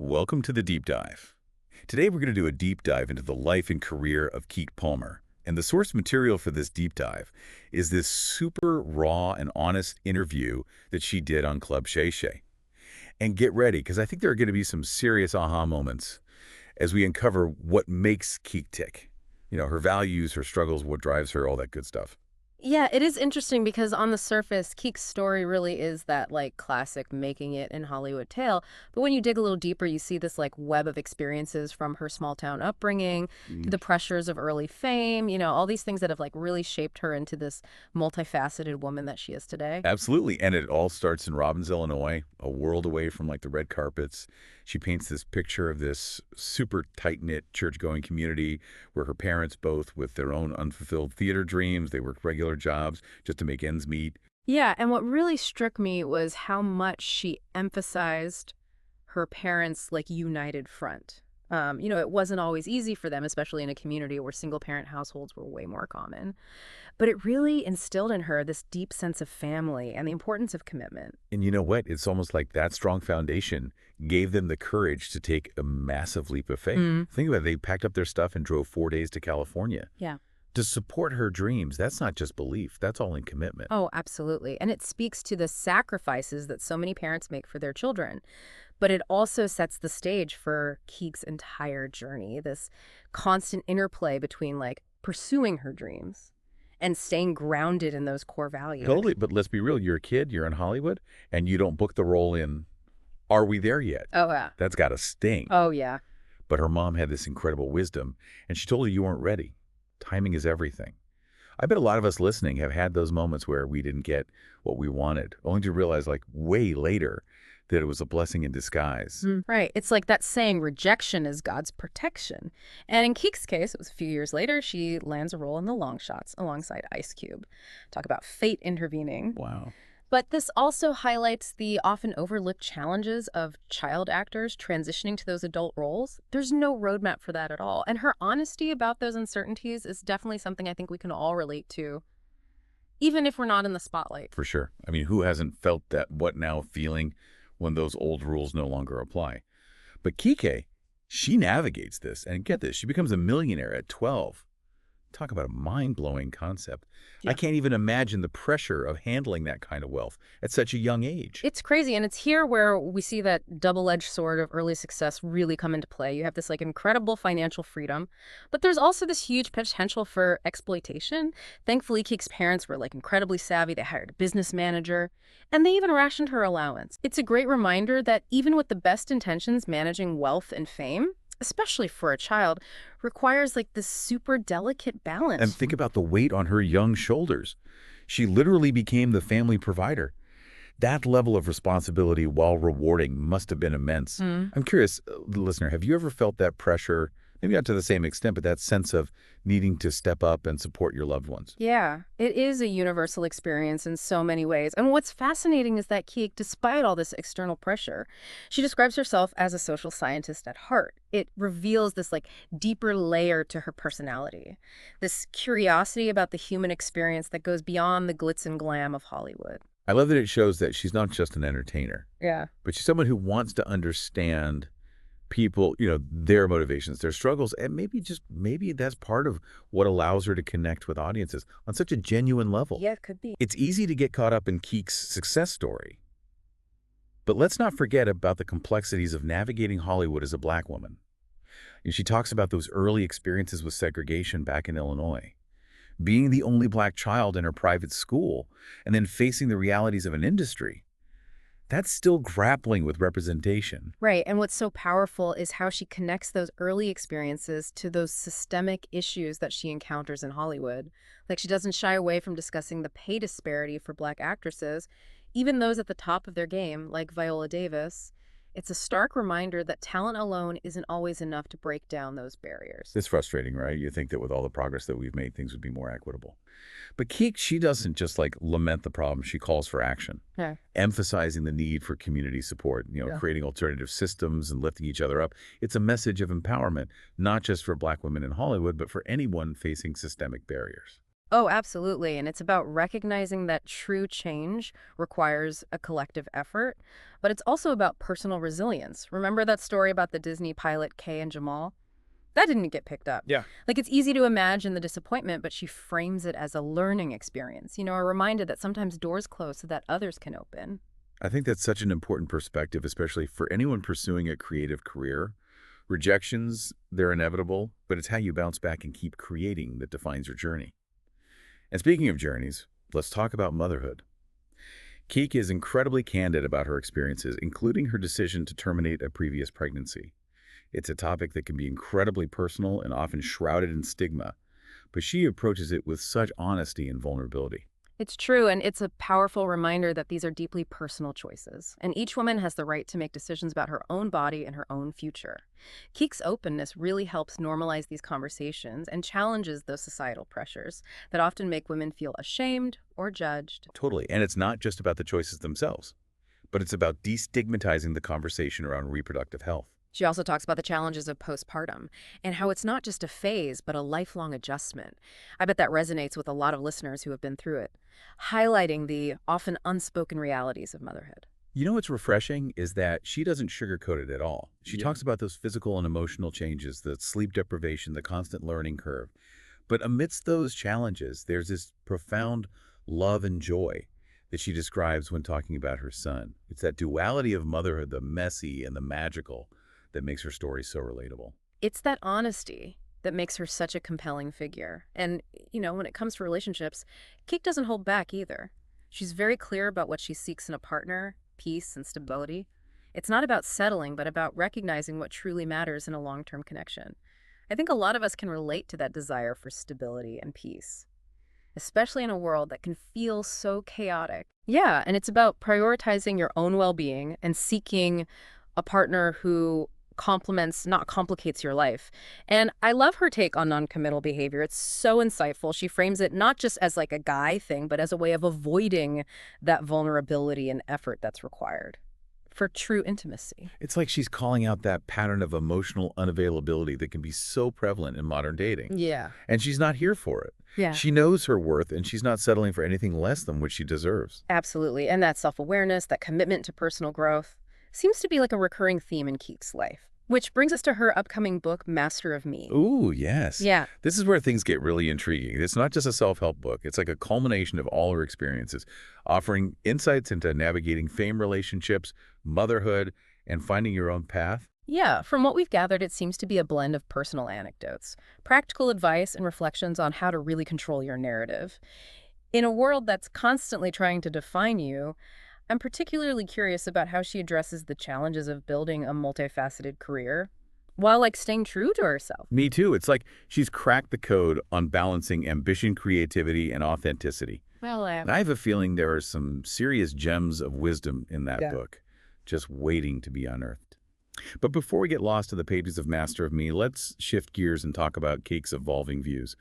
Welcome to the Deep Dive. Today we're going to do a deep dive into the life and career of Keke Palmer. And the source material for this deep dive is this super raw and honest interview that she did on Club Shay Shay. And get ready, because I think there are going to be some serious aha moments as we uncover what makes Keke tick. You know, her values, her struggles, what drives her, all that good stuff. Yeah, it is interesting because on the surface, Keek's story really is that like classic making it in Hollywood tale. But when you dig a little deeper, you see this like web of experiences from her small town upbringing to the pressures of early fame, all these things that have like really shaped her into this multifaceted woman that she is today. Absolutely. And it all starts in Robbins, Illinois, a world away from like the red carpets. She paints this picture of this super tight-knit church-going community where her parents, both with their own unfulfilled theater dreams, they worked regular jobs just to make ends meet. Yeah, and what really struck me was how much she emphasized her parents' like united front. It wasn't always easy for them, especially in a community where single-parent households were way more common. But it really instilled in her this deep sense of family and the importance of commitment. And you know what? It's almost like that strong foundation gave them the courage to take a massive leap of faith. Mm. Think about it. They packed up their stuff and drove 4 days to California. Yeah. To support her dreams, that's not just belief. That's all in commitment. Oh, absolutely. And it speaks to the sacrifices that so many parents make for their children. But it also sets the stage for Keek's entire journey, this constant interplay between like pursuing her dreams and staying grounded in those core values. Totally. But let's be real. You're a kid, you're in Hollywood, and you don't book the role in Are We There Yet? Oh, yeah. That's got to sting. Oh, yeah. But her mom had this incredible wisdom, and she told her you weren't ready. Timing is everything. I bet a lot of us listening have had those moments where we didn't get what we wanted, only to realize like way later that it was a blessing in disguise. Right. It's like that saying, rejection is God's protection. And in Keek's case, it was a few years later, she lands a role in The Long Shots alongside Ice Cube. Talk about fate intervening. Wow. But this also highlights the often overlooked challenges of child actors transitioning to those adult roles. There's no roadmap for that at all. And her honesty about those uncertainties is definitely something I think we can all relate to, even if we're not in the spotlight. For sure. I mean, who hasn't felt that what now feeling when those old rules no longer apply? But Keke, she navigates this. And get this, she becomes a millionaire at 12. Talk about a mind-blowing concept. Yeah. I can't even imagine the pressure of handling that kind of wealth at such a young age. It's crazy, and it's here where we see that double-edged sword of early success really come into play. You have this like incredible financial freedom, but there's also this huge potential for exploitation. Thankfully, Keek's parents were like incredibly savvy. They hired a business manager, and they even rationed her allowance. It's a great reminder that even with the best intentions, managing wealth and fame, especially for a child, requires like this super delicate balance. And think about the weight on her young shoulders. She literally became the family provider. That level of responsibility, while rewarding, must have been immense. I'm curious, listener, have you ever felt that pressure, maybe not to the same extent, but that sense of needing to step up and support your loved ones? Yeah, it is a universal experience in so many ways. And what's fascinating is that Keek, despite all this external pressure, she describes herself as a social scientist at heart. It reveals this like deeper layer to her personality, this curiosity about the human experience that goes beyond the glitz and glam of Hollywood. I love that it shows that she's not just an entertainer, Yeah. but she's someone who wants to understand people, their motivations, their struggles, and maybe that's part of what allows her to connect with audiences on such a genuine level. Yeah, it could be. It's easy to get caught up in Keek's success story, but let's not forget about the complexities of navigating Hollywood as a Black woman. She talks about those early experiences with segregation back in Illinois, being the only Black child in her private school, and then facing the realities of an industry that's still grappling with representation. Right. And what's so powerful is how she connects those early experiences to those systemic issues that she encounters in Hollywood. Like she doesn't shy away from discussing the pay disparity for Black actresses, even those at the top of their game, like Viola Davis. It's a stark reminder that talent alone isn't always enough to break down those barriers. It's frustrating, right? You think that with all the progress that we've made, things would be more equitable. But Keke, she doesn't just like lament the problem. She calls for action, emphasizing the need for community support, creating alternative systems and lifting each other up. It's a message of empowerment, not just for Black women in Hollywood, but for anyone facing systemic barriers. Oh, absolutely. And it's about recognizing that true change requires a collective effort, but it's also about personal resilience. Remember that story about the Disney pilot Kay and Jamal? That didn't get picked up. Yeah. Like, it's easy to imagine the disappointment, but she frames it as a learning experience, a reminder that sometimes doors close so that others can open. I think that's such an important perspective, especially for anyone pursuing a creative career. Rejections, they're inevitable, but it's how you bounce back and keep creating that defines your journey. And speaking of journeys, let's talk about motherhood. Keke is incredibly candid about her experiences, including her decision to terminate a previous pregnancy. It's a topic that can be incredibly personal and often shrouded in stigma, but she approaches it with such honesty and vulnerability. It's true, and it's a powerful reminder that these are deeply personal choices, and each woman has the right to make decisions about her own body and her own future. Keek's openness really helps normalize these conversations and challenges those societal pressures that often make women feel ashamed or judged. Totally. And it's not just about the choices themselves, but it's about destigmatizing the conversation around reproductive health. She also talks about the challenges of postpartum and how it's not just a phase, but a lifelong adjustment. I bet that resonates with a lot of listeners who have been through it, highlighting the often unspoken realities of motherhood. You know what's refreshing is that she doesn't sugarcoat it at all. She talks about those physical and emotional changes, the sleep deprivation, the constant learning curve. But amidst those challenges, there's this profound love and joy that she describes when talking about her son. It's that duality of motherhood, the messy and the magical, that makes her story so relatable. It's that honesty that makes her such a compelling figure. And, when it comes to relationships, Kate doesn't hold back either. She's very clear about what she seeks in a partner, peace and stability. It's not about settling, but about recognizing what truly matters in a long-term connection. I think a lot of us can relate to that desire for stability and peace, especially in a world that can feel so chaotic. Yeah, and it's about prioritizing your own well-being and seeking a partner who complements, not complicates your life. And I love her take on non-committal behavior. It's so insightful. She frames it not just as like a guy thing, but as a way of avoiding that vulnerability and effort that's required for true intimacy. It's like she's calling out that pattern of emotional unavailability that can be so prevalent in modern dating. Yeah. And she's not here for it. Yeah. She knows her worth, and she's not settling for anything less than what she deserves. Absolutely. And that self-awareness, that commitment to personal growth, seems to be like a recurring theme in Keith's life. Which brings us to her upcoming book, Master of Me. Ooh, yes. Yeah. This is where things get really intriguing. It's not just a self-help book. It's like a culmination of all her experiences, offering insights into navigating fame relationships, motherhood, and finding your own path. Yeah, from what we've gathered, it seems to be a blend of personal anecdotes, practical advice, and reflections on how to really control your narrative. In a world that's constantly trying to define you, I'm particularly curious about how she addresses the challenges of building a multifaceted career while staying true to herself. Me too. It's like she's cracked the code on balancing ambition, creativity, and authenticity. Well, And I have a feeling there are some serious gems of wisdom in that Yeah. book, just waiting to be unearthed. But before we get lost in the pages of Master of Me, let's shift gears and talk about Cake's evolving views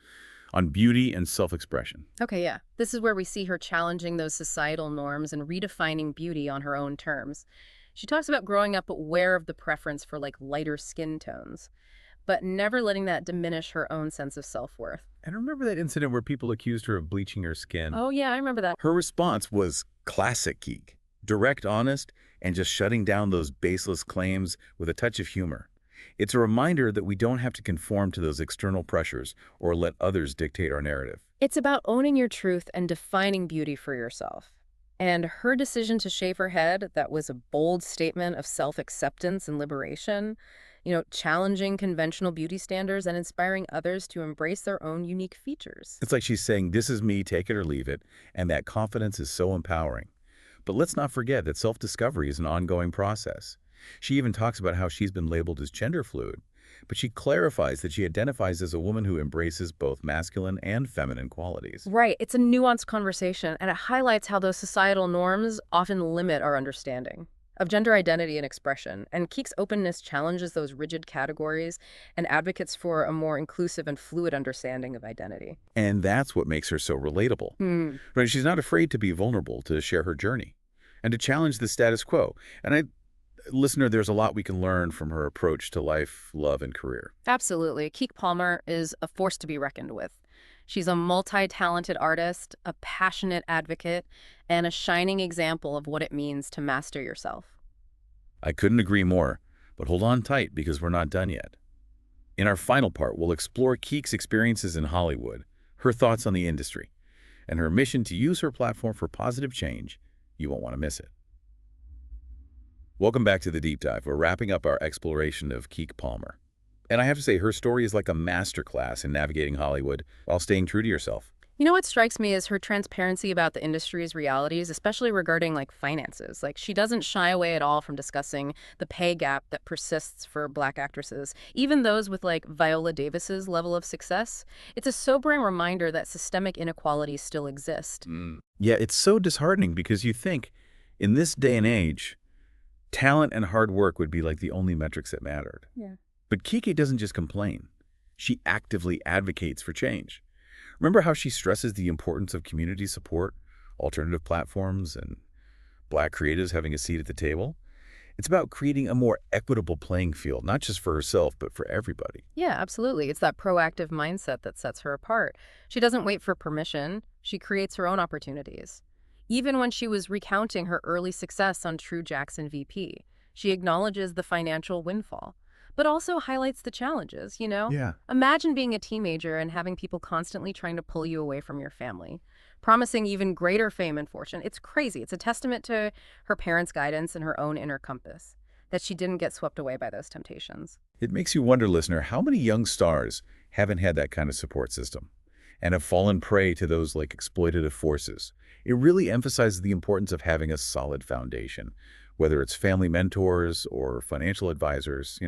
on beauty and self-expression. Okay, yeah. This is where we see her challenging those societal norms and redefining beauty on her own terms. She talks about growing up aware of the preference for lighter skin tones, but never letting that diminish her own sense of self-worth. And remember that incident where people accused her of bleaching her skin? Oh, yeah, I remember that. Her response was classic Keke, direct, honest, and just shutting down those baseless claims with a touch of humor. It's a reminder that we don't have to conform to those external pressures or let others dictate our narrative. It's about owning your truth and defining beauty for yourself. And her decision to shave her head, that was a bold statement of self-acceptance and liberation, challenging conventional beauty standards and inspiring others to embrace their own unique features. It's like she's saying, this is me, take it or leave it, and that confidence is so empowering. But let's not forget that self-discovery is an ongoing process. She even talks about how she's been labeled as gender fluid, but she clarifies that she identifies as a woman who embraces both masculine and feminine qualities. Right. It's a nuanced conversation, and it highlights how those societal norms often limit our understanding of gender identity and expression. And Keek's openness challenges those rigid categories and advocates for a more inclusive and fluid understanding of identity. And that's what makes her so relatable. Right? She's not afraid to be vulnerable, to share her journey, and to challenge the status quo. And listener, there's a lot we can learn from her approach to life, love, and career. Absolutely. Keke Palmer is a force to be reckoned with. She's a multi-talented artist, a passionate advocate, and a shining example of what it means to master yourself. I couldn't agree more, but hold on tight because we're not done yet. In our final part, we'll explore Keke's experiences in Hollywood, her thoughts on the industry, and her mission to use her platform for positive change. You won't want to miss it. Welcome back to the Deep Dive. We're wrapping up our exploration of Keke Palmer. And I have to say, her story is like a masterclass in navigating Hollywood while staying true to yourself. You know what strikes me is her transparency about the industry's realities, especially regarding finances. She doesn't shy away at all from discussing the pay gap that persists for Black actresses, even those with Viola Davis's level of success. It's a sobering reminder that systemic inequalities still exist. Yeah, it's so disheartening because you think, in this day and age, talent and hard work would be like the only metrics that mattered. Yeah. But Keke doesn't just complain. She actively advocates for change. Remember how she stresses the importance of community support, alternative platforms, and Black creatives having a seat at the table? It's about creating a more equitable playing field, not just for herself, but for everybody. Yeah, absolutely. It's that proactive mindset that sets her apart. She doesn't wait for permission. She creates her own opportunities. Even when she was recounting her early success on True Jackson VP, she acknowledges the financial windfall, but also highlights the challenges. Yeah. Imagine being a teenager and having people constantly trying to pull you away from your family, promising even greater fame and fortune. It's crazy. It's a testament to her parents' guidance and her own inner compass that she didn't get swept away by those temptations. It makes you wonder, listener, how many young stars haven't had that kind of support system and have fallen prey to those exploitative forces? It really emphasizes the importance of having a solid foundation, whether it's family mentors or financial advisors,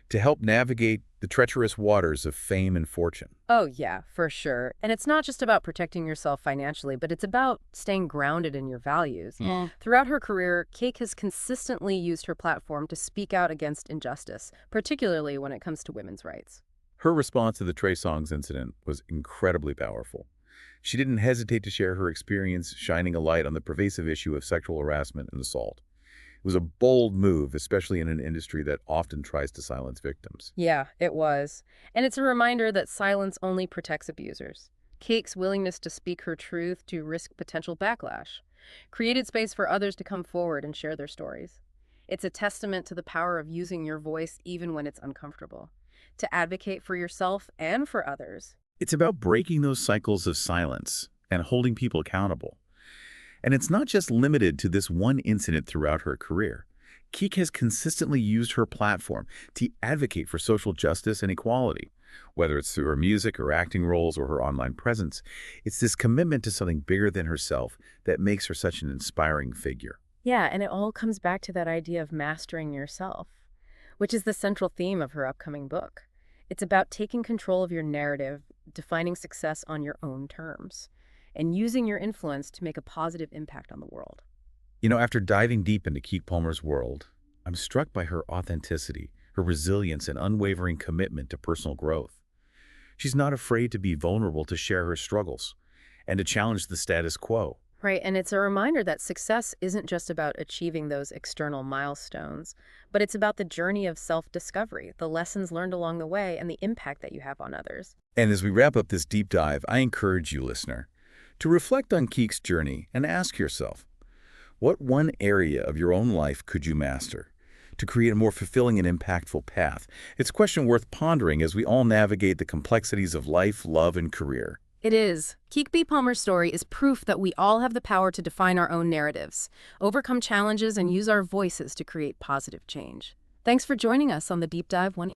to help navigate the treacherous waters of fame and fortune. Oh, yeah, for sure. And it's not just about protecting yourself financially, but it's about staying grounded in your values. Yeah. Throughout her career, Keke has consistently used her platform to speak out against injustice, particularly when it comes to women's rights. Her response to the Trey Songz incident was incredibly powerful. She didn't hesitate to share her experience, shining a light on the pervasive issue of sexual harassment and assault. It was a bold move, especially in an industry that often tries to silence victims. Yeah, it was. And it's a reminder that silence only protects abusers. Keke's willingness to speak her truth to risk potential backlash created space for others to come forward and share their stories. It's a testament to the power of using your voice even when it's uncomfortable, to advocate for yourself and for others. It's about breaking those cycles of silence and holding people accountable. And it's not just limited to this one incident throughout her career. Keke has consistently used her platform to advocate for social justice and equality. Whether it's through her music or acting roles or her online presence, it's this commitment to something bigger than herself that makes her such an inspiring figure. Yeah, and it all comes back to that idea of mastering yourself, which is the central theme of her upcoming book. It's about taking control of your narrative, defining success on your own terms, and using your influence to make a positive impact on the world. After diving deep into Keke Palmer's world, I'm struck by her authenticity, her resilience, and unwavering commitment to personal growth. She's not afraid to be vulnerable to share her struggles and to challenge the status quo. Right, and it's a reminder that success isn't just about achieving those external milestones, but it's about the journey of self-discovery, the lessons learned along the way, and the impact that you have on others. And as we wrap up this deep dive, I encourage you, listener, to reflect on Keke's journey and ask yourself, what one area of your own life could you master to create a more fulfilling and impactful path? It's a question worth pondering as we all navigate the complexities of life, love, and career. It is. Keke Palmer's story is proof that we all have the power to define our own narratives, overcome challenges, and use our voices to create positive change. Thanks for joining us on the Deep Dive 1.